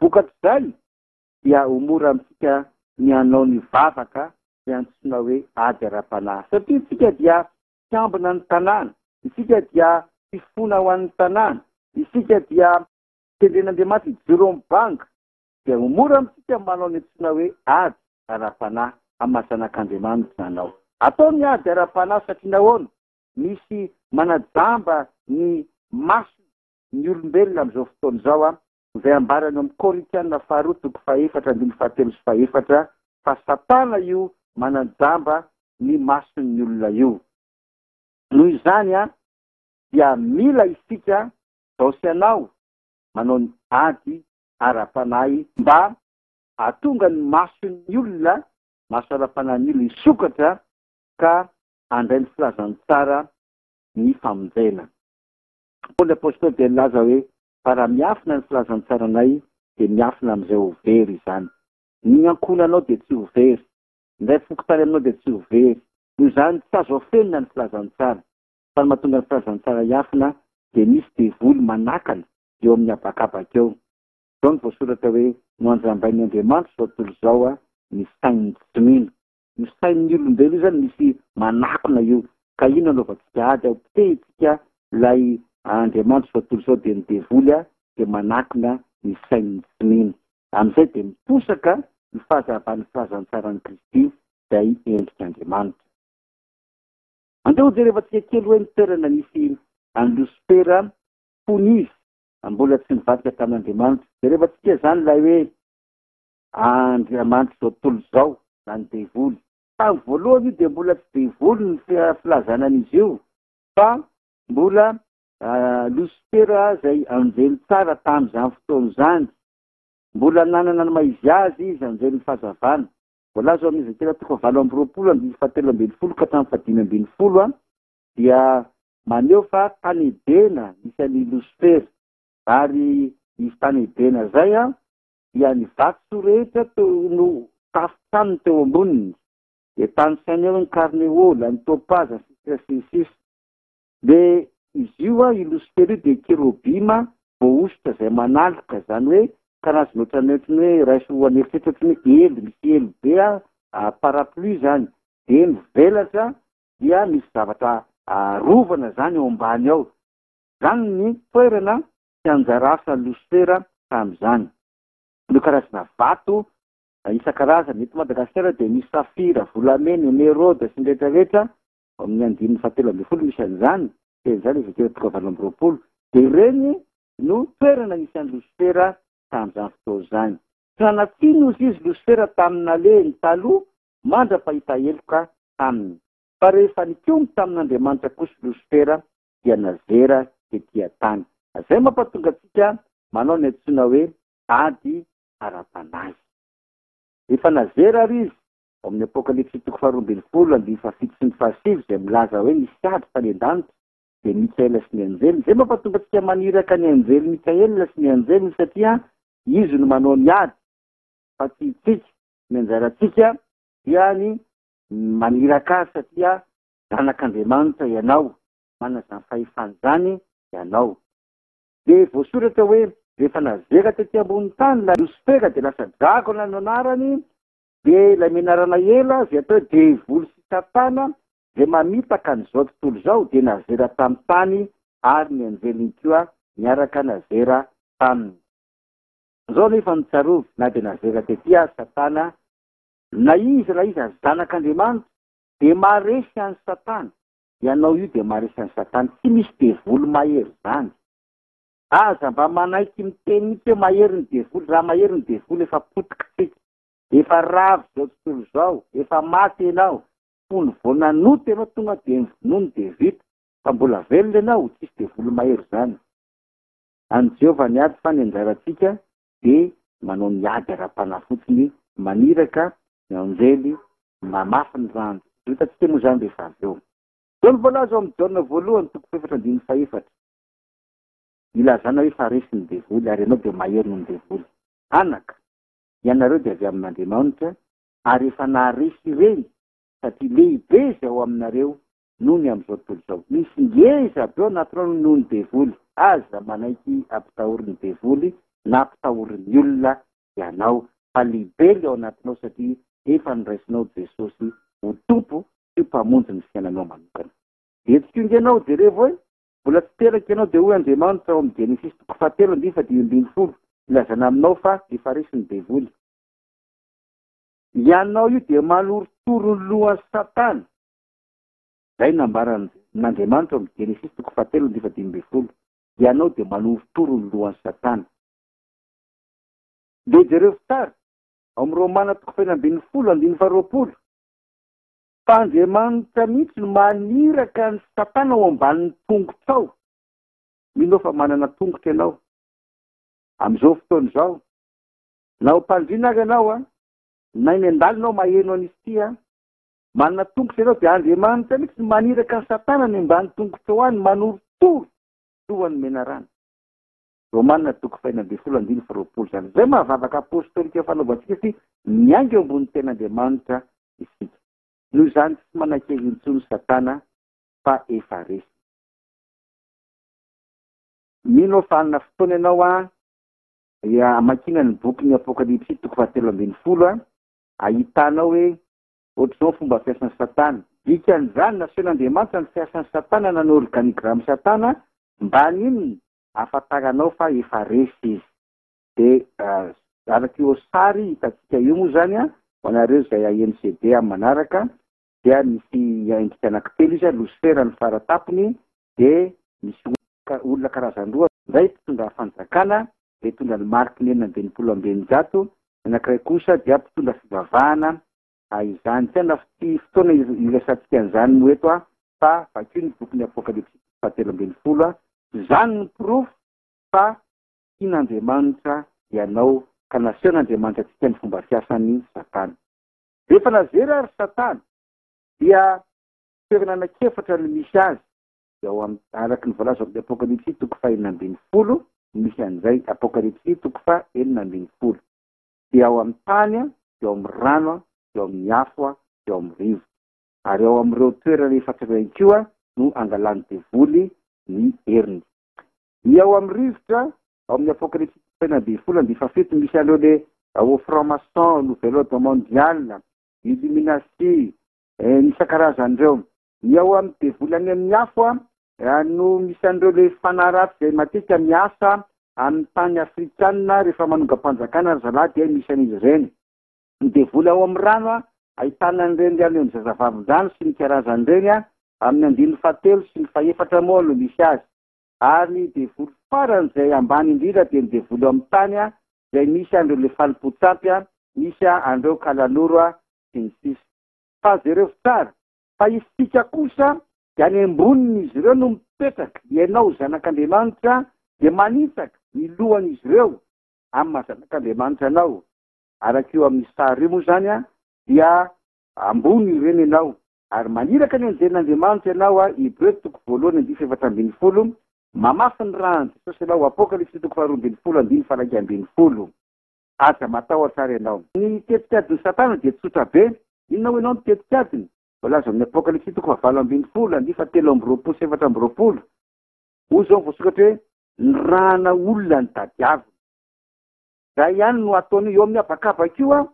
vokatr'izay dia omora amintsika ny anao ny vavaka ny antsoina hoe ady ara-panahy satria tsika dia fiambina ny tanàna, isika dia fifona ho an'ny tanàna, isika dia tendren'Andriamanitra jiro mibanga dia omora amintsika manao ny antsoina hoe ady ara-panahy amasanak'Andriamanitra anao. Atao ny ady ara-panahy satria nahoana? Misy manajamba ny maso ny olombelona amin'izao fotoana izao izay ambarany amin'ny Korintiana 4:4-7 fa Satana io manajamba ny mason'ny olona io. Noho izany dia mila isika zao sy anao manao ny ady ara-panahy mba ahatonga ny mason'ny olona, maso ara-panahy olona isokatra ka andray ny filazany tsara ny famonjena. Paoly apôstôly dia nilaza hoe fa raha miafina ny filazany tsaranay dia miafina amin'izay ho very izany. Ny ankonanao dia tsy ho very, ndray fokotany aminao dia tsy ho very. Noho izany tsy azo afenina ny filazany tsara. Fa ny mahatonga ny filazany tsara hiafina dia misy devoly manakana eo amin'ny abakabaka eo. Izao ny voasoratra hoe no anjambain'ny Andriamanitra zao tontolo izao ny sain'ny tsy mino. Ny sain'ny olombelo io zany misy manakona io. Ka ino anaovantsika ady ao pitehitsika ilay Andriamanitra zao tontolo izao dia ny devoly dia manakona ny sain'ny tsy mino. Amin'izay dia miposaka ny fahazavan'ny filazany tsaran'ny Kristy izay endrik'Andriamanitra. Andeha ho jerevantsika kely hoe ny toerana nisy any Lusifera fonizy mbola tsy nivadika tamin'Andriamanitra. Jerevantsika zany ilay hoe Andriamanitra zao tontolo izao na ny devoly. Tamin'ny voalohany io dia mbola tsy devoly ny filazana an'izy io fa mbola Lusifera izay anjely tsara tamin'izany fotoana izany. Mbola nanana ny maizy azy izy anjely ny fahazavana. Voalaza ao amin'izy tena toko 7:7-7 ka hatramin'ny 5:10 dia maneho fa tany Edena misy an'i Lusifera ary izy tany Edena zay dia ny vato rehetra no tafitrano teo amboniny. Dia tany sainy eo ny karneola, ny topaza, sisa. Dia izy io i Lusifera io dia kerobima voaositra izay manaloka, zany hoe karazana ohatran'ny hoe raiso aneritreritry ohatran'ny elo, misy elo be parapluie zany. Dia mivelatra dia misy zavatra rovana zany eo ambany ao. Zany ny toerana sy anjara asan'ny Lusifera tamin'izany. No karazana vato isan-karazany eto Madagasikara dia misy safira, volamena, emeraude sy ny rehetrarehetra amin'ny 5:7 misy an'izany. Dia izany izy tena toko 8:20. Dia ireny no toerana nisy an'ny Lusifera tamin'izany fotoana izany. Tsy nanatsino izy Lusifera tamin'ny alehany taloha mandra-pahita heloka taminy. Fa rehefa nikomy tamin'Andriamanitra kosa Lusifera dia nazera tetỳ tany. Izay mampatonga antsika manao ny antsoina hoe ady ara-panahy. Efa nazera ary izy ao amin'ny Apokalipsy 2:20-7 sy 7 izay milaza hoe nisy ady tany an-danitra dia Mikaela sy ny anjely. Izay mampatonga antsika maniraka ny anjely Mikaela sy ny anjely satria izy no manao ny ady. Fa tsy tsika ny anjarantsika dia ny maniraka azy satria zanak'Andriamanitra ianao, manana fahefana zany ianao. Dia voasoratra hoe rehefa nazera tetỳ ambony tany la Lusifera dia lasa dragona no anarany. Dia ilay menarana ela izay atao devoly sy Satana dia mamitaka an'izao tontolo izao dia nazera tamin'ny tany ary ny anjeliny koa miaraka nazera taminy. Izao nefa nitsarovy na dia nazera tetỳ Satana na izy zanak'Andriamanitra dia maresy an'ny Satana. Ianao io dia maresy an'ny Satana. Tsy misy devoly mahery zany. Aza mba manaiky miteny mitsy hoe mahery ny devoly. Raha mahery ny devoly efa potika tsika. Efa ravy zao tontolo izao. Efa maty ianao. Fony voananoty ianao tonga dia mivonony dia vita. Fa mbola velona ianao. Tsisy devoly mahery zany. Any Jehovah ny ady fa ny anjarantsika dia manao ny ady ara-panahy fotsiny, maniraka ny anjely, mamafy ny rano. Hitantsika moa zany rehefa avy eo. Zao ny voalaza ao amin'ny Jaona voalohany 4:4. Ilazana hoe fa resy ny devoly ary ianao dia mahery ny devoly. Anaka, ianareo dia avy amin'Andriamanitra ary efa naharesy ireny satria lehibe izay ao aminareo noho ny amin'izao tontolo izao. Misy ngeza be ao anatinao noho ny devoly. Aza manaiky ampitahory ny devoly nampitahorin'ny olona ianao fa lehibe ao anatinao satria efa niraisinao Jesosy ho tompo sy mpamonjy ny fiainanao manokana. De tsy tonga ianao de revo hoe mbola tsy teraka ianao de hoy Andriamanitra ao amin'ny Genesis 7:5-10 ilazana aminao fa efa resy ny devoly. Ianao io de manorotoro ny lohan'ny Satana. Zay nambaran'Andriamanitra ao amin'ny Genesis 7:10. Ianao de manorotoro ny lohan'ny Satana. De jereo tsara ao amin'ny Romana 5:20-20. Fa Andriamanitra mihitsy no maniraka ny Satana ao ambanin'ny tongotrao. Minao fa manana tongotra ianao. Am'izao fotoana izao, na ho mpandriana ary ianao na eny an-dalinao maheno an'izy ity manana tongotra ianao de Andriamanitra mihitsy no maniraka ny Satana ny ambany tongotra ao any manorotoro lohan'ny menarana. Romana 5:20-20 zany. Zay mahavavaka apôstôlika fanaovantsika sy miainga eo ambony ten'Andriamanitra isika. Noho izany tsy manan-kevy intsony Satana fa efa resy. Mino fa anona fotoana ianao amakina ny bokin'ny Apokalipsy 7:20 ahitanao hoe ohatr'izao fomba fiasan'ny Satana. Dikan'izany nasehoan'Andriamanitra ny fiasan'ny Satana nanao organigramme Satana mba ninona afantaranao fa efa resy izy. De araka io sary hitatsika io moa zany ho anareo izay aheno CD amin'ny manaraka dia misy endrika anankitelo izy Lucifer ny faratapony de misy olona karazany roa zay mpitondra fanjakana de tondra ny mariky ny 690. Anankiray kosa dia mpitondra fivavahana izany tena fotoana irasantsika an'izany no eto fa vakio ny bokin'ny Apokalipsy 7:20 zany ny proof fa tian'Andriamanitra ianao ka nasehoan'Andriamanitra antsika ny fomba fiasan'ny Satana. Rehefa nazery ary Satana dia toerana anankiefatra no misy azy ao araky ny voalaza amin'ny Apokalipsy 5:20 misy an'izay Apokalipsy 5:20 dia ao amin'ny tany dia ao amin'ny rano dia ao amin'ny afo dia ao amin'ny rivo ary ao amin'ireo toerana efatra iray koa no angalany devoly ny heriny. Ny ao amin'ny rivotra ao amin'ny Apokalipsy 5:20 misy an'ireo le au franc-maçon, nouvel ordre mondial, illuminati, isan-karazan'ireo. Ny ao amin'ny devoly any amin'ny afo no misy an'ireo le fanaratsy izay matetika miasa amin'ny tany afrikanina rehefa manonga-panjakana ry zalahy dia misy an'izy ireny. Ny devoly ao amin'ny rano ahitana an'ireny any zazavavin-drano sy ny karazan'ireny amin'ny 7 sy ny 4 moa no misy azy. Ary ny devoly faran'izay ambany indrindra dia ny devoly ao amin'ny tany izay misy an'ireo le falipotsampy, misy an'ireo kalaloro sy ny sisa. Fa zareo tsara fa isika kosa dia any ambonin'izy ireo no mipetraka. Ianao zanak'Andriamanitra dia manitsaka ny lohan'izy ireo amin'ny mahazanak'Andriamanitra anao. Araka io amin'ny sary io moa zany dia ambony ireny ianao ary maniraka ny anjeren'Andriamanitra ianao. Hébreux 2:4-20 mamafy ny raha ny Jesosy ianao. Apokalipsy 2:20-20. Aza matahotra ary ianao. Ny tetikadin'ny Satana dia tsotra be. Inona ho ianao ny tetikadiny? Voalaza amin'ny Apokalipsy 2:20-7:20. Hoy zao voasokatra hoe ny rahana olona ny tadiavina. Zay ihany no ataony eo amin'ny abakabaka io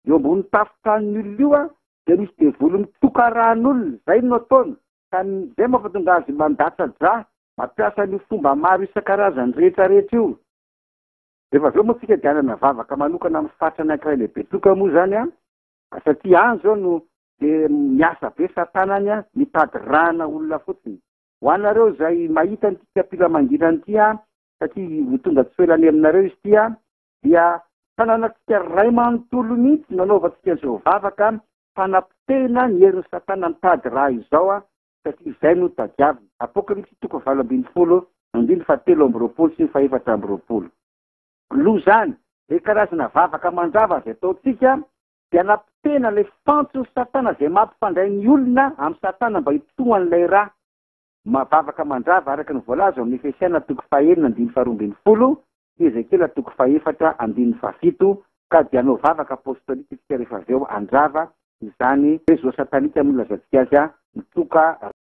eo ambony tafotan'ny olona io dia misy devoly mitoka rahan'olona. Zay no ataony. Ka zay mampatonga azy mandatsa dra mampiasa ny fomba maro isan-karazany rehetrarehetra io. Rehefa aveo moa tsika dia anana vavaka manokana amin'ny fatra anankiray lehibe toka moa zany satria any zao no miasa be Satana mitady rahana olona fotsiny. Ho anareo izay mahita ny kapila mangirana ity satria ho tonga tsy felany aminareo izy ity dia tanànatsika ray manontolo mihitsy nanaovantsika izao vavaka fanampitena ny herin'ny Satana mitady raha izao satria izay no tadiavina. Apokalipsy 2:20-7:20 sy 4:20. Loha zany le karazana vavaka mandrava izay ataontsika dia nampitena le fantson'ny Satana izay mampifandray ny olona amin'ny Satana mba hitohan'ilay raha. Vavaka mandrava araka ny voalaza amin'ny Efesiana 1:9-12, Ezekela 4:4-7 ka dia anao vavaka apôstôlika isika rehefa aveo andrava izany rezo satanika milazantsika azy mitoka